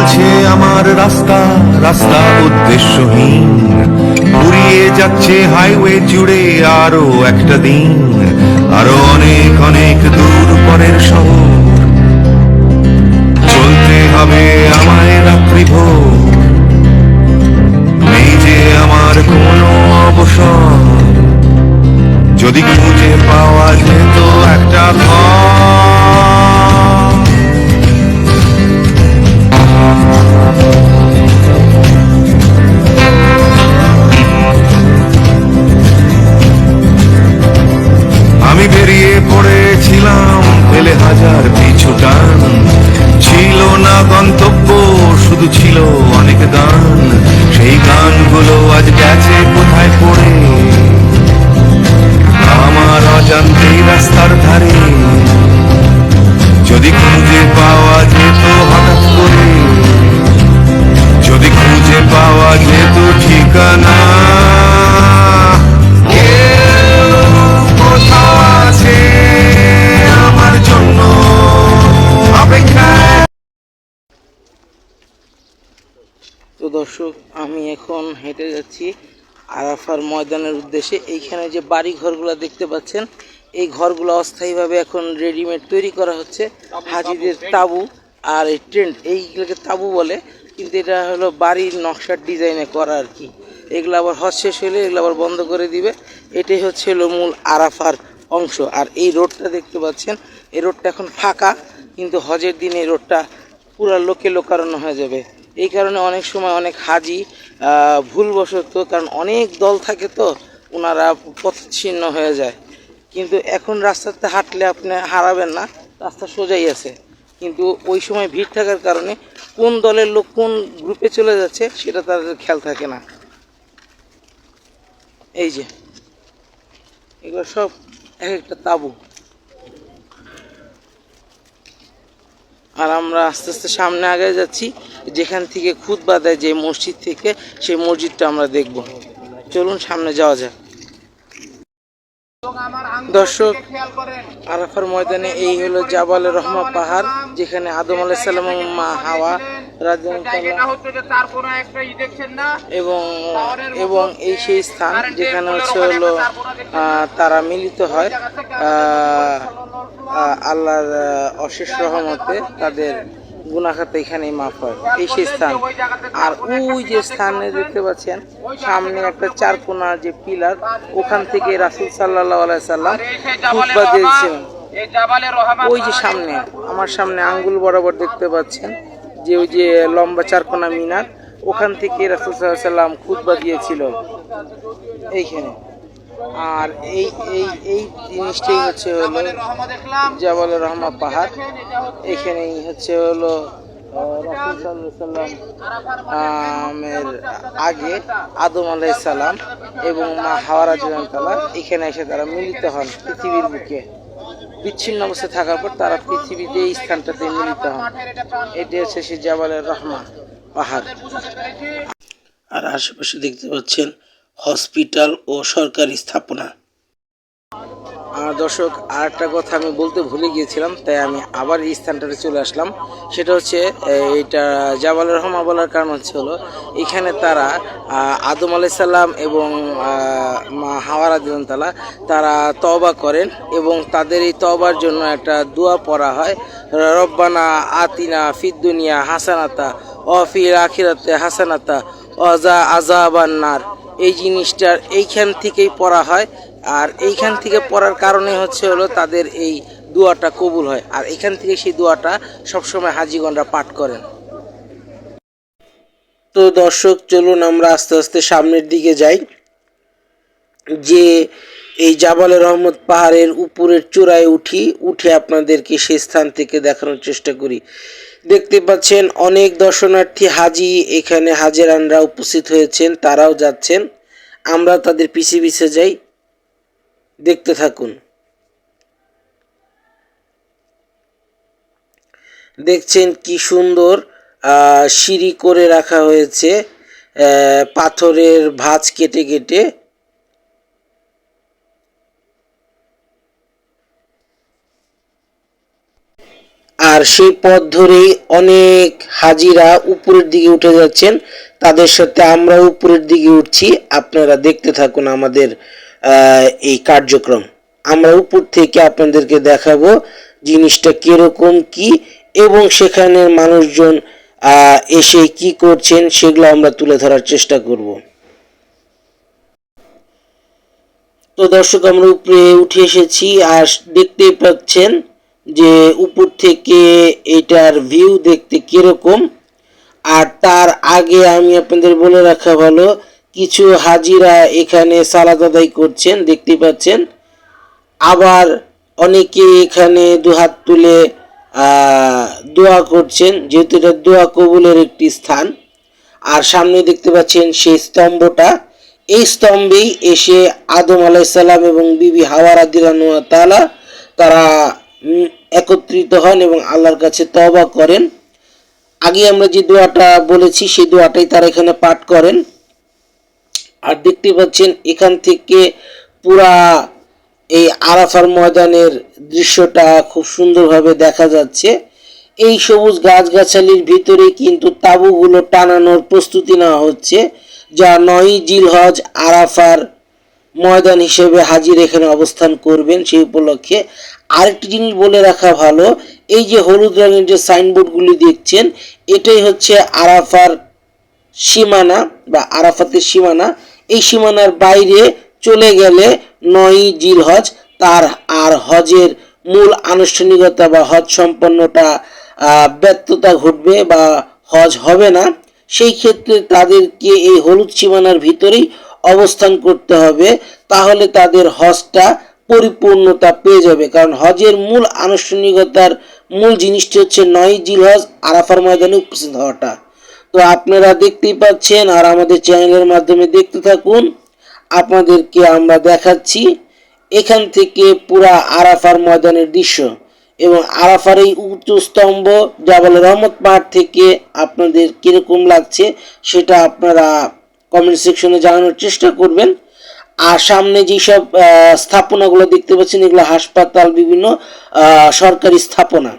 চলছে আমার রাস্তা রাস্তা উদ্দেশ্যহীন, উড়িয়ে যাচ্ছে হাইওয়ে জুড়ে আরো একটা দিন, আরো অনেক অনেক দূর পরের শহর। চলতে হবে আমায় রাত্রিভোর, নেই যে আমার কোনো অবসর। যদি খুঁজে পাওয়া যেত একটা ঘর। আমি বেরিয়ে পড়েছিলাম ফেলে হাজার পিছু টান, ছিল না গন্তব্য, শুধু ছিল অনেক গান। সেই গানগুলো আজ গেছে কোথায় পড়ে, আমার অজান্তেই রাস্তার ধারে। যদি খুঁজে পাওয়া যেত হঠাৎ করে, যদি খুঁজে পাওয়া যেত ঠিকানা, কেউ কোথাও আছে আমার জন্য অপেক্ষায়। তো দর্শক, আমি এখন হেঁটে যাচ্ছি আরাফার ময়দানের উদ্দেশ্যে। এইখানে যে বাড়ি ঘরগুলো দেখতে পাচ্ছেন, এই ঘরগুলো অস্থায়ীভাবে এখন রেডিমেড তৈরি করা হচ্ছে। হাজিদের তাঁবু আর এই টেন্ট, এইগুলোকে তাঁবু বলে, কিন্তু এটা হলো বাড়ির নকশার ডিজাইনে করা আর কি। এগুলো আবার হজ শেষ হলে এগুলো আবার বন্ধ করে দিবে। এটাই হচ্ছে হলো মূল আরাফার অংশ। আর এই রোডটা দেখতে পাচ্ছেন, এই রোডটা এখন ফাঁকা, কিন্তু হজের দিনে এই রোডটা পুরা লোকে লোকারণ্য হয়ে যাবে। এই কারণে অনেক সময় অনেক হাজি ভুলবশত, কারণ অনেক দল থাকে তো ওনারা পথচ্ছিন্ন হয়ে যায়। কিন্তু এখন রাস্তাতে হাঁটলে আপনি হারাবেন না, রাস্তা সোজাই আছে। কিন্তু ওই সময় ভিড় থাকার কারণে কোন দলের লোক কোন গ্রুপে চলে যাচ্ছে সেটা তাদের খেয়াল থাকে না। এই যে এগুলো সব এক একটা তাঁবু। আর আমরা আস্তে আস্তে সামনে আগে যাচ্ছি, যেখান থেকে খুতবা দেয় যে মসজিদ থেকে, সেই মসজিদটা আমরা দেখব। চলুন সামনে যাওয়া যাক। দর্শক, আরাফার ময়দানে এই হলো জাবালে রহমা পাহাড়, যেখানে আদম আলাইহিস সালাম এবং মা হাওয়া এবং এবং এই সেই স্থান যেখানে হচ্ছে হলো তারা মিলিত হয়। আল্লাহর অশেষ রহমতে তাদের গুনাহখাতা এখানেই মাফ হয়, এই সেই স্থান। আর ওই যে স্থানে দেখতে পাচ্ছেন সামনে একটা চারকোনা যে পিলার, ওখান থেকে রাসূল সাল্লাল্লাহু আলাইহি সাল্লাম খুতবা দিয়েছিলেন। ওই যে সামনে, আমার সামনে আঙ্গুল বরাবর দেখতে পাচ্ছেন যে ওই যে লম্বা চারকোনা মিনার, ওখান থেকে রাসূল সাল্লাল্লাহু আলাইহি সাল্লাম খুতবা দিয়েছিল এইখানে। আর এই এই এই জিনিসটাই হচ্ছে হলো জাবালে রহমা পাহাড়। এখানেই হচ্ছে হলো রাসূল সাল্লাল্লাহু আলাইহি সাল্লামের আগে আদম আলাইহিস সালাম এবং মা হাওয়া রাদিয়াল্লাহু তাআলা এখানে এসে তারা মিলিত হন পৃথিবীর বুকে। বিচ্ছিন্ন অবস্থায় থাকার পর তারা পৃথিবীতে এই স্থানটাতে মিলিত হন। এটি হচ্ছে সেই জাবালে রহমা পাহাড়। আর আশেপাশে দেখতে পাচ্ছেন হসপিটাল ও সরকারি স্থাপনা। দর্শক, আর একটা কথা আমি বলতে ভুলে গিয়েছিলাম, তাই আমি আবার এই স্থানটাতে চলে আসলাম। সেটা হচ্ছে এইটা জাবাল রহমা বলার কারণ হচ্ছে হলো এখানে তারা আদম আলাইহিস সালাম এবং মা হাওয়া রাদিয়াল্লাহু তাআলা তারা তওবা করেন, এবং তাদের এই তওবার জন্য একটা দোয়া পড়া হয়, রব্বানা আতিনা ফিদ দুনিয়া হাসানাতা ওয়া ফিল আখিরাতি হাসানাতা ওয়া আযাবান নার। এই জিনিসটার এইখান থেকেই পড়া হয়। আর এইখান থেকে পড়ার কারণে হচ্ছে হলো তাদের এই দোয়াটা কবুল হয়। আর এখান থেকে সেই দোয়াটা সবসময় হাজিগণরা পাঠ করেন। তো দর্শক, চলুন আমরা আস্তে আস্তে সামনের দিকে যাই, যে এই জাবালে রহমত পাহাড়ের উপরের চূড়ায় উঠে আপনাদেরকে সেই স্থান থেকে দেখানোর চেষ্টা করি। দেখতে পাচ্ছেন অনেক দর্শনার্থী হাজি এখানে হাজেরানরা উপস্থিত হয়েছেন, তারাও যাচ্ছেন। আমরা তাদের পিছে পিছে যাই, দেখতে থাকুন। দেখছেন কি সুন্দর সিঁড়ি করে রাখা হয়েছে পাথরের ভাঁজ কেটে কেটে। আর সেই পথ ধরেই অনেক হাজিরা উপরের দিকে উঠে যাচ্ছেন, তাদের সাথে আমরা উপরের দিকে উঠছি। আপনারা দেখতে থাকুন আমাদের এই কার্যক্রম। আমরা উপর থেকে আপনাদেরকে দেখাবো জিনিসটা কিরকম কি, এবং সেখানের মানুষজন এসে কি করছেন সেগুলো আমরা তুলে ধরার চেষ্টা করব। তো দর্শক, আমরা উপরে উঠে এসেছি আর দেখতেই পাচ্ছেন যে উপর থেকে এটার ভিউ দেখতে কিরকম। আর তার আগে আমি আপনাদের বলে রাখা ভালো, কিছু হাজিরা এখানে সালাত আদায় করছেন, দেখতে পাচ্ছেন। আবার অনেকে এখানে দুহাত তুলে দোয়া করছেন, যেহেতু এটা দোয়া কবুলের একটি স্থান। আর সামনে দেখতে পাচ্ছেন সেই স্তম্ভটা, এই স্তম্ভেই এসে আদম আলাইসাল্লাম এবং বিবি হাওয়া রাদিয়াল্লাহু তাআলা তারা একত্রিত হন এবং আল্লাহর কাছে তওবা করেন। আগে আমরা যে দোয়াটা বলেছি সেই দোয়াটাই তারা এখানে পাঠ করেন। আর দেখতে পাচ্ছেন এখান থেকে পুরা এই আরাফার ময়দানের দৃশ্যটা খুব সুন্দরভাবে দেখা যাচ্ছে। এই সবুজ গাছগাছালির ভিতরে কিন্তু তাঁবুগুলো টানানোর প্রস্তুতি নেওয়া হচ্ছে, যা 9 জিলহজ আরাফার ময়দান হিসেবে হাজির এখানে অবস্থান করবেন সেই উপলক্ষে। আরেকটি জিনিস বলে রাখা ভালো, এই যে হলুদ রঙের যে সাইনবোর্ডগুলি দেখছেন, এটাই হচ্ছে আরাফার সীমানা বা আরাফাতের সীমানা। এই সীমানার বাইরে চলে গেলে 9 জিলহজ তার আর হজের মূল আনুষ্ঠানিকতা বা হজ সম্পন্নটা ব্যর্থতা ঘটবে বা হজ হবে না। সেই ক্ষেত্রে তাদেরকে এই হলুদ সীমানার ভিতরেই অবস্থান করতে হবে, তাহলে তাদের হজটা পরিপূর্ণতা পেয়ে যাবে। কারণ হজের মূল আনুষ্ঠানিকতার মূল জিনিসটি হচ্ছে 9 জিলহজ আরাফার ময়দানে উপস্থিত হওয়াটা। তো আপনারা দেখতেই পাচ্ছেন আর আমাদের চ্যানেলের মাধ্যমে দেখতে থাকুন, আপনাদেরকে আমরা দেখাচ্ছি এখান থেকে পুরা আরাফার ময়দানের দৃশ্য। এবং আরাফার এই উঁচু স্তম্ভ জাবাল রহমত পাহাড় থেকে আপনাদের কিরকম লাগছে সেটা আপনারা কমেন্ট সেকশনে জানানোর চেষ্টা করবেন। আর সামনে যেসব স্থাপনাগুলো দেখতে পাচ্ছেন, এগুলো হাসপাতাল, বিভিন্ন সরকারি স্থাপনা।